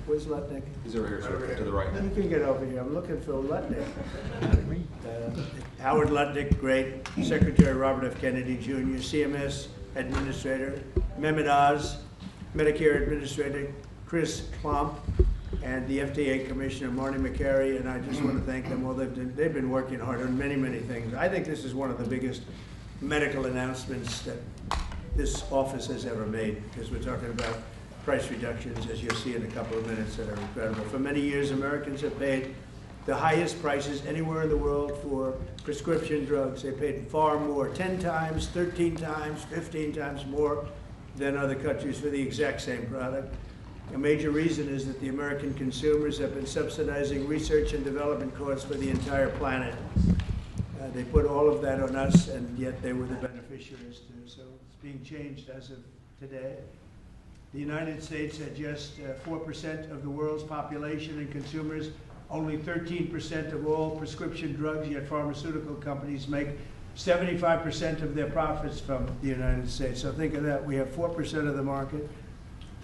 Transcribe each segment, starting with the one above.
Where's Lutnick? He's over here, sir, to the right. You can get over here. I'm looking for Lutnick. Howard Lutnick, great. Secretary Robert F. Kennedy Jr., CMS Administrator, Mehmet Oz, Medicare Administrator Chris Plump, and the FDA Commissioner Marty McCary, and I just want to thank them all. They've been working hard on many, many things. I think this is one of the biggest medical announcements that this office has ever made, because we're talking about price reductions, as you'll see in a couple of minutes, that are incredible. For many years, Americans have paid the highest prices anywhere in the world for prescription drugs. They paid far more, 10 times, 13 times, 15 times more than other countries for the exact same product. A major reason is that the American consumers have been subsidizing research and development costs for the entire planet. They put all of that on us, and yet they were the beneficiaries too. So it's being changed as of today. The United States had just 4% of the world's population and consumers, only 13% of all prescription drugs, yet pharmaceutical companies make 75% of their profits from the United States. So think of that. We have 4% of the market,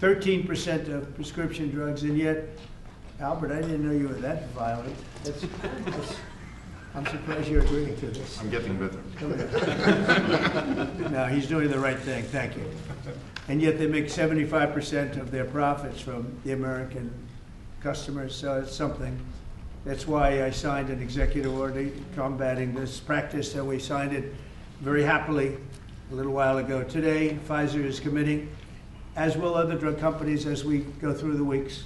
13% of prescription drugs, and yet, Albert, I didn't know you were that violent. I'm surprised you're agreeing to this. I'm getting better. No, he's doing the right thing. Thank you. And yet they make 75% of their profits from the American customers, so it's something. That's why I signed an executive order combating this practice, and we signed it very happily a little while ago. Today, Pfizer is committing, as will other drug companies as we go through the weeks.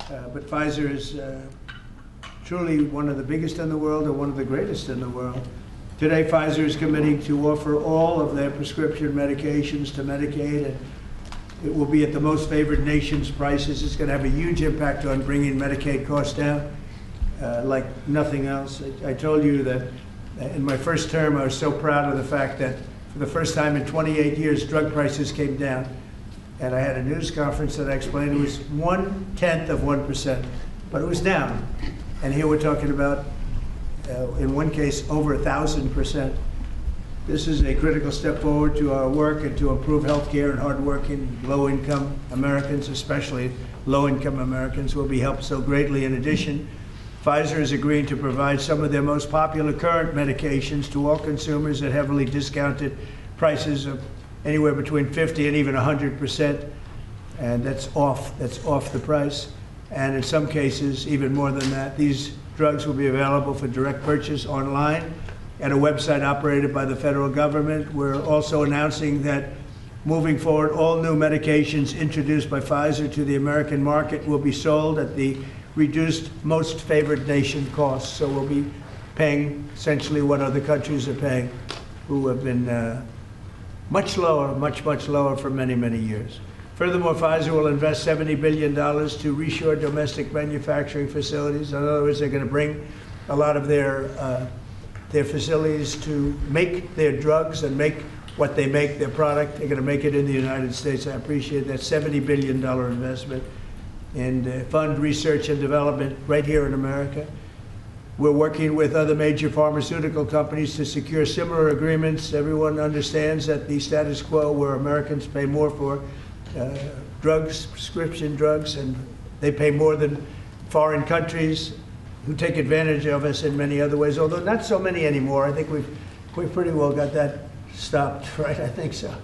But Pfizer is truly one of the biggest in the world and one of the greatest in the world. Today, Pfizer is committing to offer all of their prescription medications to Medicaid, and it will be at the most favored nation's prices. It's going to have a huge impact on bringing Medicaid costs down like nothing else. I told you that in my first term, I was so proud of the fact that for the first time in 28 years, drug prices came down. And I had a news conference that I explained it was 1/10 of 1%, but it was down. And here we're talking about, in one case, over 1,000%. This is a critical step forward to our work and to improve health care, and hardworking, low-income Americans, especially low-income Americans, will be helped so greatly. In addition, Pfizer is agreeing to provide some of their most popular current medications to all consumers at heavily discounted prices of anywhere between 50 and even 100%, and that's off the price. And in some cases, even more than that. These drugs will be available for direct purchase online at a website operated by the federal government. We're also announcing that moving forward, all new medications introduced by Pfizer to the American market will be sold at the reduced most favored nation costs. So we'll be paying essentially what other countries are paying, who have been much lower, much lower for many, many years. Furthermore, Pfizer will invest $70 billion to reshore domestic manufacturing facilities. In other words, they're going to bring a lot of their facilities to make their drugs and make what they make, their product. They're going to make it in the United States. I appreciate that $70 billion investment and fund research and development right here in America. We're working with other major pharmaceutical companies to secure similar agreements. Everyone understands that the status quo where Americans pay more for drugs, prescription drugs, and they pay more than foreign countries who take advantage of us in many other ways, although not so many anymore. I think we've pretty well got that stopped, right? I think so.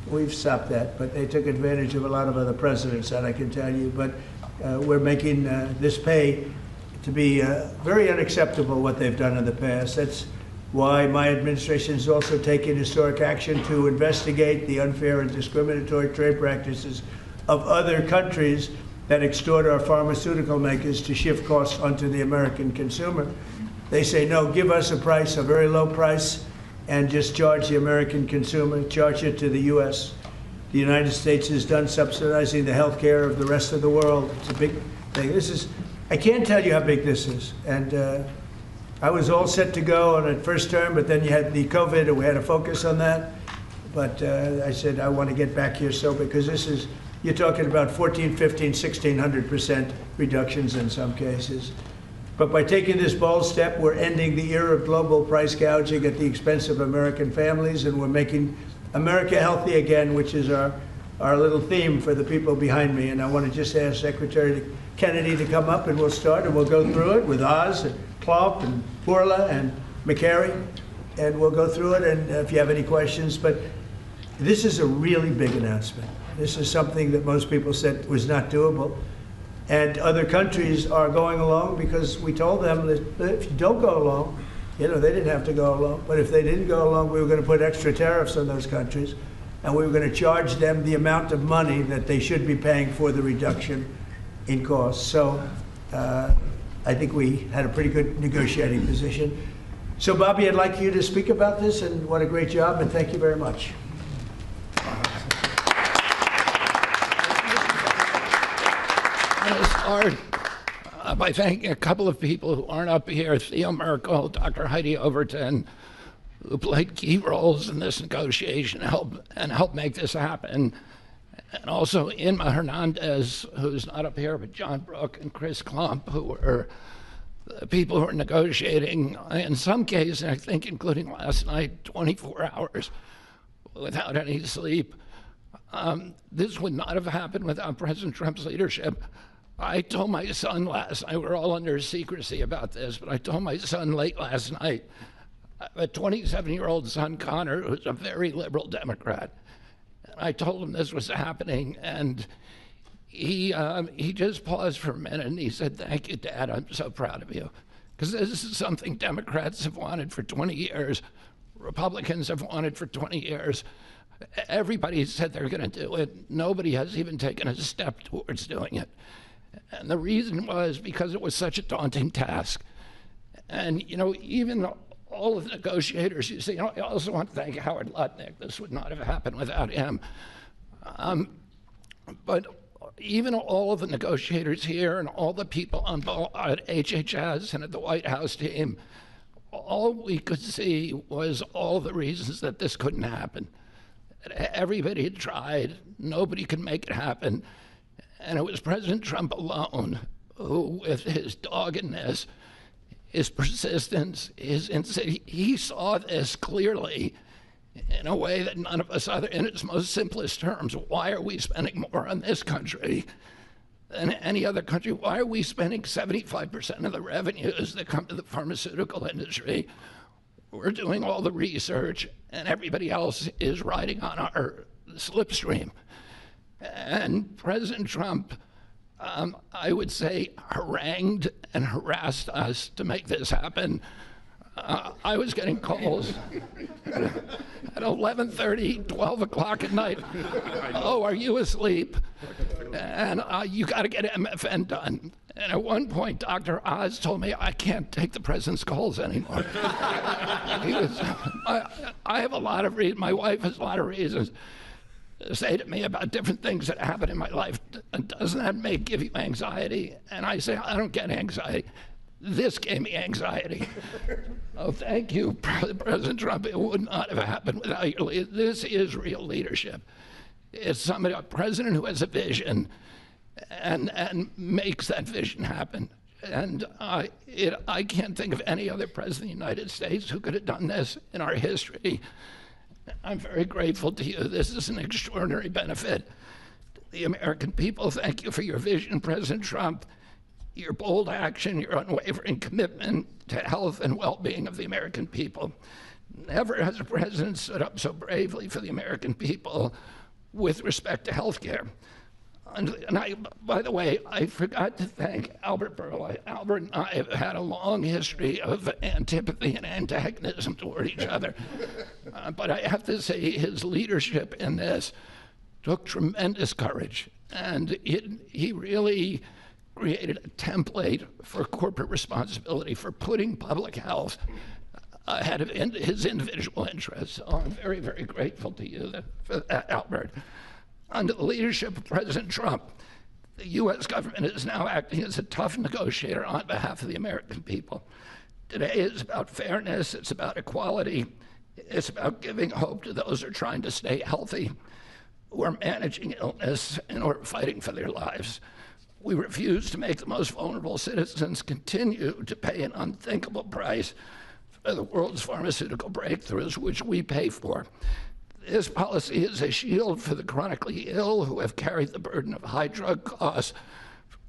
We've stopped that, but they took advantage of a lot of other presidents, that I can tell you. But we're making this pay to be very unacceptable, what they've done in the past. That's why my administration is also taking historic action to investigate the unfair and discriminatory trade practices of other countries that extort our pharmaceutical makers to shift costs onto the American consumer. They say, no, give us a price, a very low price, and just charge the American consumer, charge it to the U.S. The United States is done subsidizing the health care of the rest of the world. It's a big thing. I can't tell you how big this is. And I was all set to go on a first term, but then you had the COVID, and we had to focus on that. But I said, I want to get back here, because this is, you're talking about 14, 15, 1,600% reductions in some cases. But by taking this bold step, we're ending the era of global price gouging at the expense of American families, and we're making America healthy again, which is our our little theme for the people behind me. And I want to just ask Secretary Kennedy to come up, and we'll start, and we'll go through it with Oz and Klomp and Bourla and McCary, and we'll go through it, and if you have any questions. But this is a really big announcement. This is something that most people said was not doable. And other countries are going along because we told them that if you don't go along, you know, they didn't have to go along, but if they didn't go along, we were going to put extra tariffs on those countries, and we were going to charge them the amount of money that they should be paying for the reduction in costs. So I think we had a pretty good negotiating position. So Bobby, I'd like you to speak about this, and what a great job, and thank you very much. I'm going to start by thanking a couple of people who aren't up here, Theo Merkel, Dr. Heidi Overton, who played key roles in this negotiation and helped make this happen. And also Inma Hernandez, who's not up here, but John Brook and Chris Klomp, who were the people who were negotiating, in some cases, I think including last night, 24 hours without any sleep. This would not have happened without President Trump's leadership. I told my son last night, we're all under secrecy about this, but I told my son late last night, a 27-year-old son, Connor, who's a very liberal Democrat. And I told him this was happening, and he just paused for a minute, and he said, "Thank you, Dad, I'm so proud of you." Because this is something Democrats have wanted for 20 years, Republicans have wanted for 20 years. Everybody said they're going to do it. Nobody has even taken a step towards doing it. And the reason was because it was such a daunting task. And, you know, even all of the negotiators, you see, I also want to thank Howard Lutnick. This would not have happened without him. But even all of the negotiators here and all the people at HHS and at the White House team, all we could see was all the reasons that this couldn't happen. Everybody had tried. Nobody could make it happen. And it was President Trump alone who, with his doggedness, his persistence, he saw this clearly in a way that none of us other, in its most simplest terms. Why are we spending more on this country than any other country? Why are we spending 75% of the revenues that come to the pharmaceutical industry? We're doing all the research, and everybody else is riding on our slipstream. And President Trump, I would say, harangued and harassed us to make this happen. I was getting calls at 11:30, 12 o'clock at night. "Oh, are you asleep? And you got to get MFN done." And at one point, Dr. Oz told me, "I can't take the president's calls anymore." I have a lot of reasons, my wife has a lot of reasons to say to me about different things that happen in my life. "Doesn't that give you anxiety?" And I say, "I don't get anxiety. This gave me anxiety." Oh, thank you, President Trump. It would not have happened without your leadership. This is real leadership. It's a president who has a vision and makes that vision happen. And I can't think of any other president of the United States who could have done this in our history. I'm very grateful to you. This is an extraordinary benefit to the American people. Thank you for your vision, President Trump, your bold action, your unwavering commitment to health and well-being of the American people. Never has a president stood up so bravely for the American people with respect to health care. And by the way, I forgot to thank Albert Bourla. Albert and I have had a long history of antipathy and antagonism toward each other. But I have to say his leadership in this took tremendous courage. And he really created a template for corporate responsibility, for putting public health ahead of his individual interests. So I'm very, very grateful to you for that, Albert. Under the leadership of President Trump, the U.S. government is now acting as a tough negotiator on behalf of the American people. Today is about fairness, it's about equality, it's about giving hope to those who are trying to stay healthy, who are managing illness, and who are fighting for their lives. We refuse to make the most vulnerable citizens continue to pay an unthinkable price for the world's pharmaceutical breakthroughs, which we pay for. This policy is a shield for the chronically ill who have carried the burden of high drug costs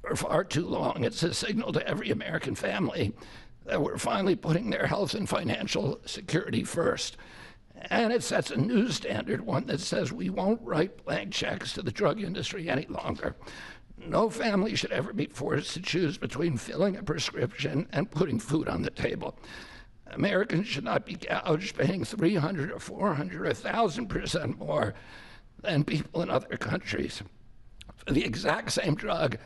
for far too long. It's a signal to every American family that we're finally putting their health and financial security first. And it sets a new standard, one that says we won't write blank checks to the drug industry any longer. No family should ever be forced to choose between filling a prescription and putting food on the table. Americans should not be gouged paying 300 or 400 or 1,000% more than people in other countries for the exact same drug,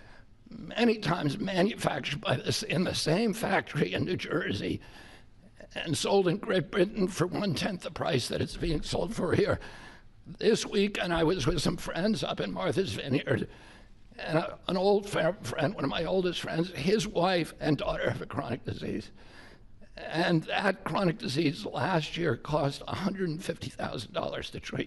many times manufactured in the same factory in New Jersey and sold in Great Britain for 1/10 the price that it's being sold for here. This weekend, I was with some friends up in Martha's Vineyard, and an old friend, one of my oldest friends, his wife and daughter have a chronic disease. And that chronic disease last year cost $150,000 to treat.